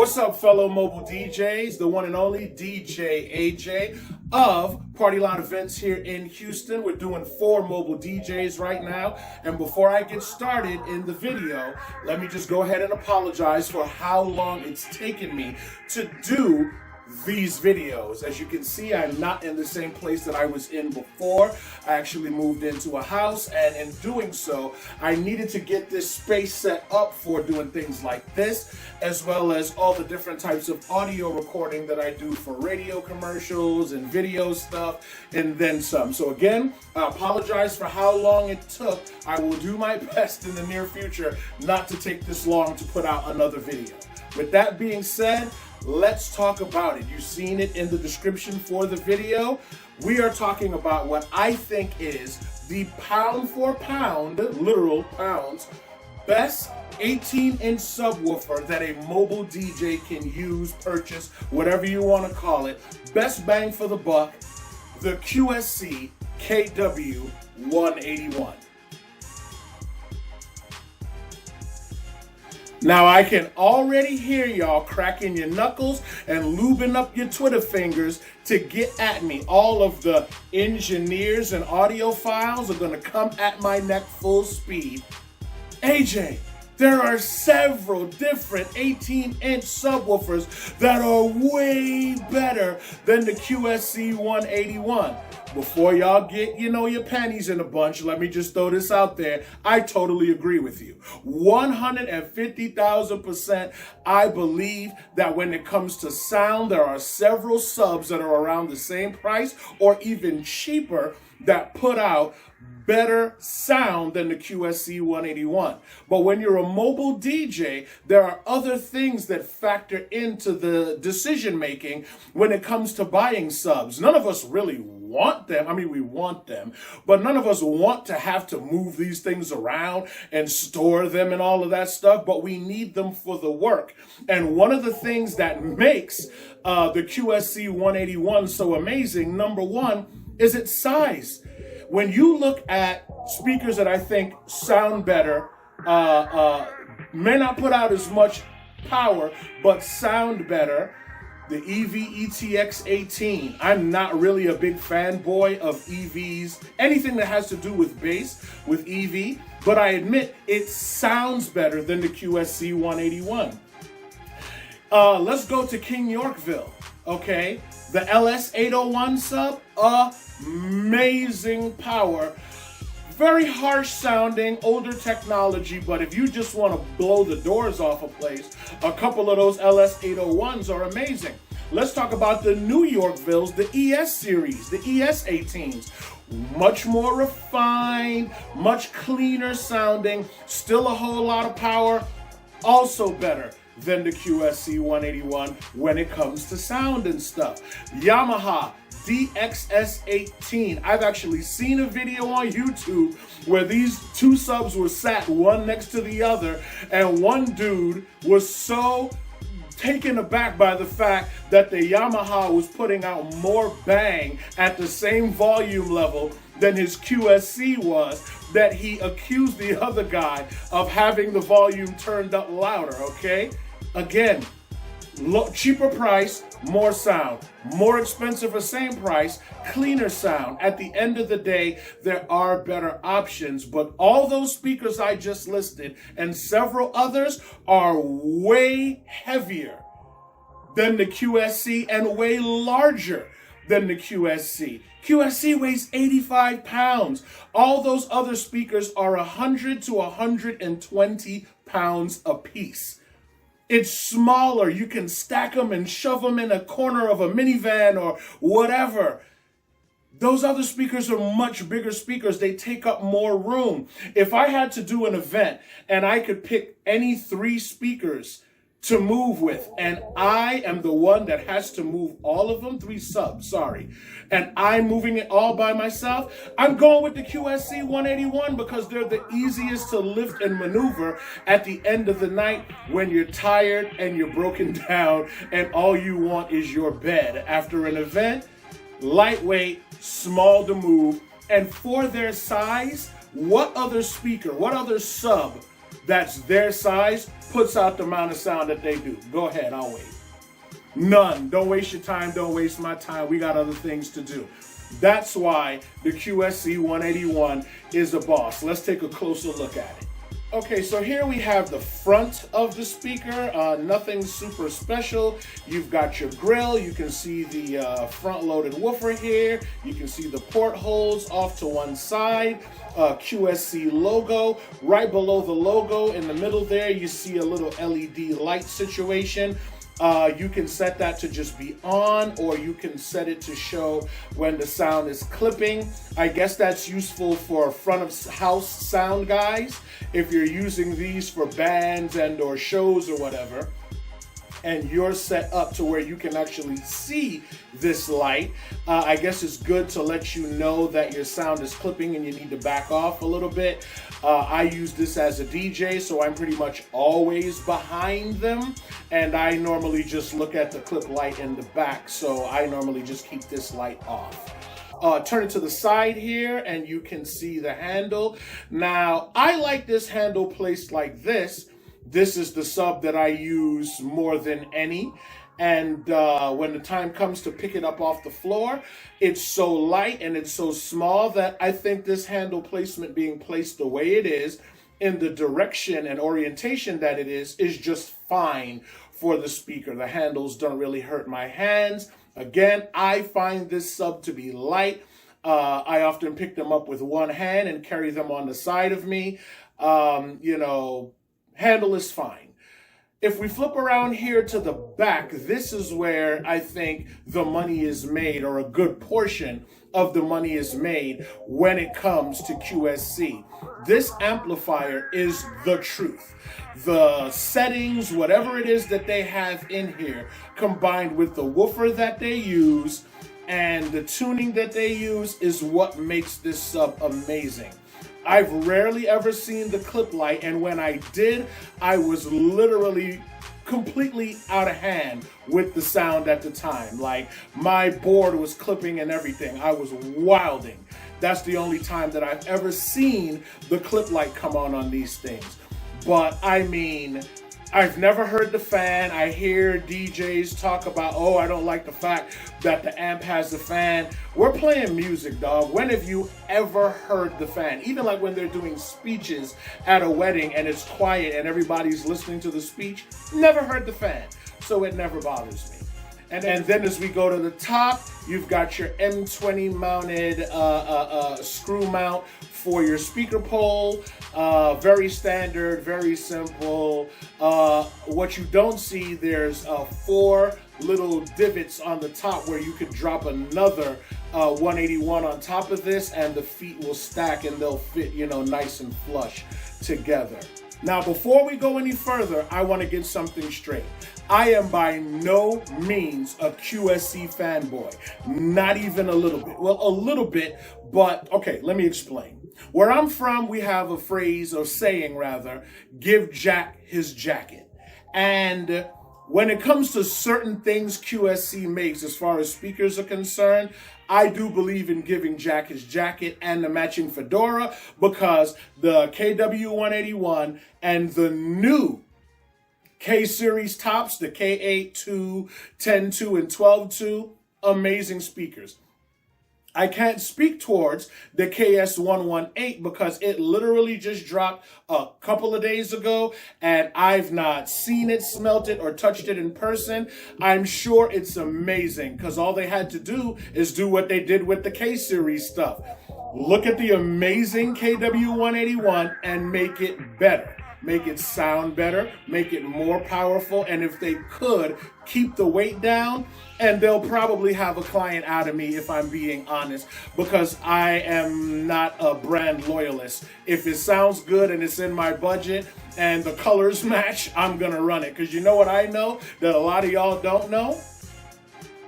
What's up, fellow mobile DJs? The one and only DJ AJ of Party Line Events here in Houston. We're doing 4 mobile DJs right now. And before I get started in the video, let me just go ahead and apologize for how long it's taken me to do these videos. As you can see, I'm not in the same place that I was in before. I actually moved into a house, and in doing so, I needed to get this space set up for doing things like this, as well as all the different types of audio recording that I do for radio commercials and video stuff, and then some. So again, I apologize for how long it took. I will do my best in the near future not to take this long to put out another video. With that being said, let's talk about it. You've seen it in the description for the video. We are talking about what I think is the pound for pound, literal pounds, best 18-inch subwoofer that a mobile DJ can use, purchase, whatever you want to call it. Best bang for the buck, the QSC KW181. Now, I can already hear y'all cracking your knuckles and lubing up your Twitter fingers to get at me. All of the engineers and audiophiles are going to come at my neck full speed. AJ, there are several different 18-inch subwoofers that are way better than the QSC 181. Before y'all get, your panties in a bunch, let me just throw this out there. I totally agree with you. 150,000%. I believe that when it comes to sound, there are several subs that are around the same price or even cheaper that put out better sound than the QSC 181. But when you're a mobile DJ, there are other things that factor into the decision making when it comes to buying subs. None of us really want them. I mean, we want them, but none of us want to have to move these things around and store them and all of that stuff, but we need them for the work. And one of the things that makes the QSC 181 so amazing, number one, is its size. When you look at speakers that I think sound better, may not put out as much power, but sound better, the EV-ETX18. I'm not really a big fanboy of EVs, anything that has to do with bass, with EV, but I admit it sounds better than the QSC 181. Let's go to King Yorkville, okay? The LS801 sub, amazing power. Very harsh sounding, older technology, but if you just want to blow the doors off a place, a couple of those LS801s are amazing. Let's talk about the New Yorkvilles, the ES series, the ES18s. Much more refined, much cleaner sounding, still a whole lot of power, also better than the QSC 181 when it comes to sound and stuff. Yamaha DXS18. I've actually seen a video on YouTube where these two subs were sat one next to the other, and one dude was so taken aback by the fact that the Yamaha was putting out more bang at the same volume level than his QSC was, that he accused the other guy of having the volume turned up louder, okay? Again, cheaper price, more sound. More expensive or same price, cleaner sound. At the end of the day, there are better options, but all those speakers I just listed and several others are way heavier than the QSC and way larger than the QSC. QSC weighs 85 pounds. All those other speakers are 100 to 120 pounds apiece. It's smaller. You can stack them and shove them in a corner of a minivan or whatever. Those other speakers are much bigger speakers. They take up more room. If I had to do an event and I could pick any 3 speakers to move with, and I am the one that has to move all of them, 3 subs, sorry, and I'm moving it all by myself, I'm going with the QSC 181 because they're the easiest to lift and maneuver at the end of the night when you're tired and you're broken down and all you want is your bed. After an event, lightweight, small to move, and for their size, what other speaker, what other sub that's their size puts out the amount of sound that they do. Go ahead, I'll wait. None. Don't waste your time. Don't waste my time. We got other things to do. That's why the QSC 181 is a boss. Let's take a closer look at it. Okay, so here we have the front of the speaker. Nothing super special. You've got your grill. You can see the front-loaded woofer here. You can see the portholes off to one side. QSC logo. Right below the logo in the middle there, you see a little LED light situation. You can set that to just be on, or you can set it to show when the sound is clipping. I guess that's useful for front of house sound guys if you're using these for bands and or shows or whatever, and you're set up to where you can actually see this light. I guess it's good to let you know that your sound is clipping and you need to back off a little bit. I use this as a DJ, so I'm pretty much always behind them, and I normally just look at the clip light in the back, so I normally just keep this light off. Turn it to the side here and you can see the handle. Now, I like this handle placed like this. This is the sub that I use more than any. And when the time comes to pick it up off the floor, it's so light and it's so small that I think this handle placement being placed the way it is in the direction and orientation that it is just fine for the speaker. The handles don't really hurt my hands. Again, I find this sub to be light. I often pick them up with one hand and carry them on the side of me. Handle is fine. If we flip around here to the back, this is where I think the money is made, or a good portion of the money is made when it comes to QSC. This amplifier is the truth. The settings, whatever it is that they have in here, combined with the woofer that they use and the tuning that they use, is what makes this sub amazing. I've rarely ever seen the clip light, and when I did, I was literally completely out of hand with the sound at the time. Like, my board was clipping and everything. I was wilding. That's the only time that I've ever seen the clip light come on these things. But I mean, I've never heard the fan. I hear DJs talk about, oh, I don't like the fact that the amp has the fan. We're playing music, dog. When have you ever heard the fan? Even like when they're doing speeches at a wedding and it's quiet and everybody's listening to the speech, never heard the fan. So it never bothers me. And then as we go to the top, you've got your M20 mounted screw mount for your speaker pole. Very standard, very simple. What you don't see, there's 4 little divots on the top where you could drop another 181 on top of this, and the feet will stack and they'll fit, nice and flush together. Now, before we go any further, I want to get something straight. I am by no means a QSC fanboy. Not even a little bit. Well, a little bit, but okay, let me explain. Where I'm from, we have a phrase, or saying rather, give Jack his jacket. And when it comes to certain things QSC makes as far as speakers are concerned, I do believe in giving Jack his jacket and the matching fedora, because the KW181 and the new K-Series tops, the K8, 2, 10, 2, and 12, 2, amazing speakers. I can't speak towards the KS118 because it literally just dropped a couple of days ago and I've not seen it, smelt it, or touched it in person. I'm sure it's amazing because all they had to do is do what they did with the K-Series stuff. Look at the amazing KW181 and make it better. Make it sound better, make it more powerful, and if they could, keep the weight down, and they'll probably have a client out of me if I'm being honest, because I am not a brand loyalist. If it sounds good and it's in my budget and the colors match, I'm gonna run it, because you know what I know that a lot of y'all don't know?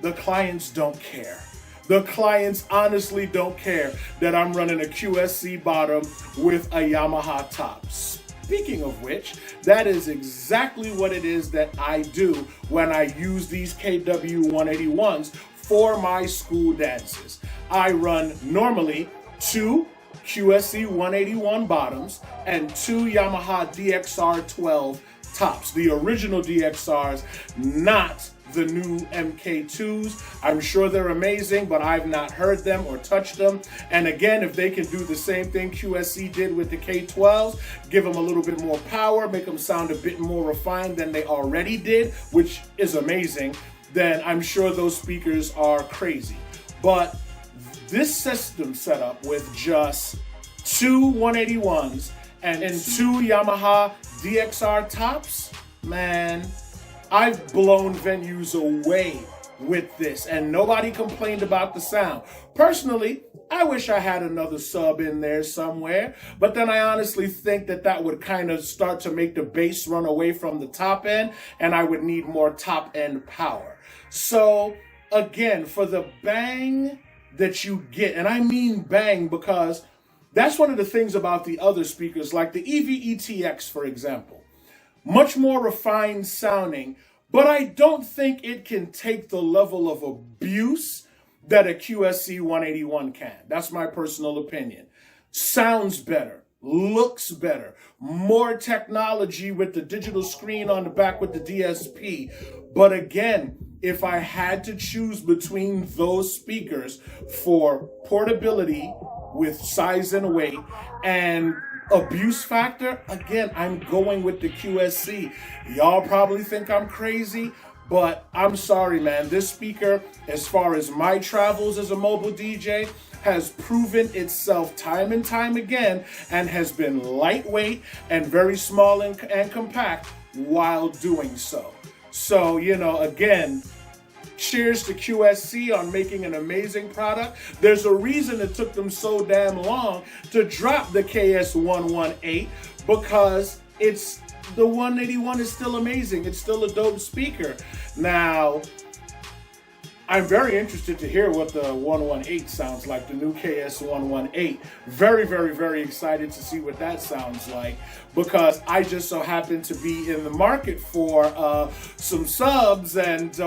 The clients don't care. The clients honestly don't care that I'm running a QSC bottom with a Yamaha top. Speaking of which, that is exactly what it is that I do when I use these KW181s for my school dances. I run normally 2 QSC 181 bottoms and 2 Yamaha DXR 12 tops. The original DXRs, not the new MK2s. I'm sure they're amazing, but I've not heard them or touched them. And again, if they can do the same thing QSC did with the K12s, give them a little bit more power, make them sound a bit more refined than they already did, which is amazing, then I'm sure those speakers are crazy. But this system setup with just 2 181s and 2 Yamaha DXR tops, man, I've blown venues away with this, and nobody complained about the sound. Personally, I wish I had another sub in there somewhere, but then I honestly think that that would kind of start to make the bass run away from the top end, and I would need more top end power. So again, for the bang that you get, and I mean bang because that's one of the things about the other speakers, like the EV-ETX, for example. Much more refined sounding, but I don't think it can take the level of abuse that a QSC 181 can. That's my personal opinion. Sounds better, looks better, more technology with the digital screen on the back with the DSP. But again, if I had to choose between those speakers for portability with size and weight and abuse factor, again, I'm going with the QSC. Y'all probably think I'm crazy, but I'm sorry, man. This speaker, as far as my travels as a mobile DJ, has proven itself time and time again and has been lightweight and very small and compact while doing so. So, you know, again, cheers to QSC on making an amazing product. There's a reason it took them so damn long to drop the KS118, because the 181 is still amazing. It's still a dope speaker. Now, I'm very interested to hear what the 118 sounds like, the new KS118. Very, very, very excited to see what that sounds like, because I just so happen to be in the market for some subs, and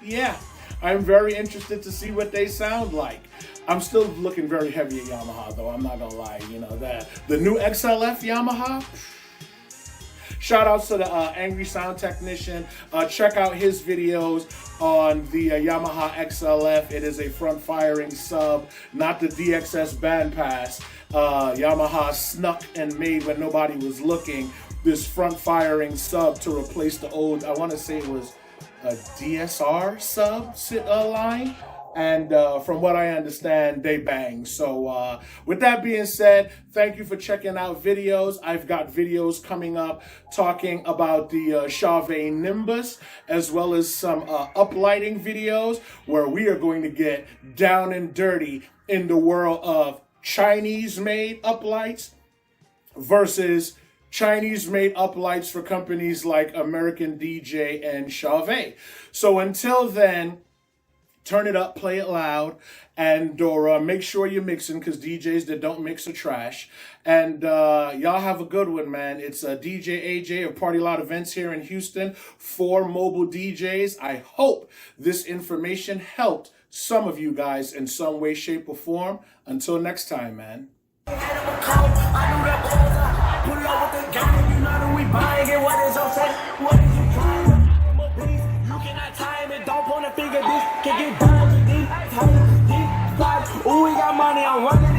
yeah, I'm very interested to see what they sound like. I'm still looking very heavy at Yamaha, though. I'm not gonna lie. You know that the new XLF Yamaha. Shout outs to the Angry Sound Technician. Check out his videos on the Yamaha XLF. It is a front firing sub, not the DXS bandpass. Yamaha snuck and made, when nobody was looking, this front firing sub to replace the old, I want to say it was a DSR sub line. And from what I understand, they bang. So with that being said, thank you for checking out videos. I've got videos coming up talking about the Chauvet Nimbus, as well as some uplighting videos where we are going to get down and dirty in the world of Chinese-made uplights versus Chinese-made uplights for companies like American DJ and Chauvet. So until then, turn it up, play it loud, and or make sure you're mixing, because DJs that don't mix are trash. And y'all have a good one, man. It's DJ AJ of Party Loud Events here in Houston for mobile DJs. I hope this information helped some of you guys in some way, shape, or form. Until next time, man. Ooh, we got money, I'm running.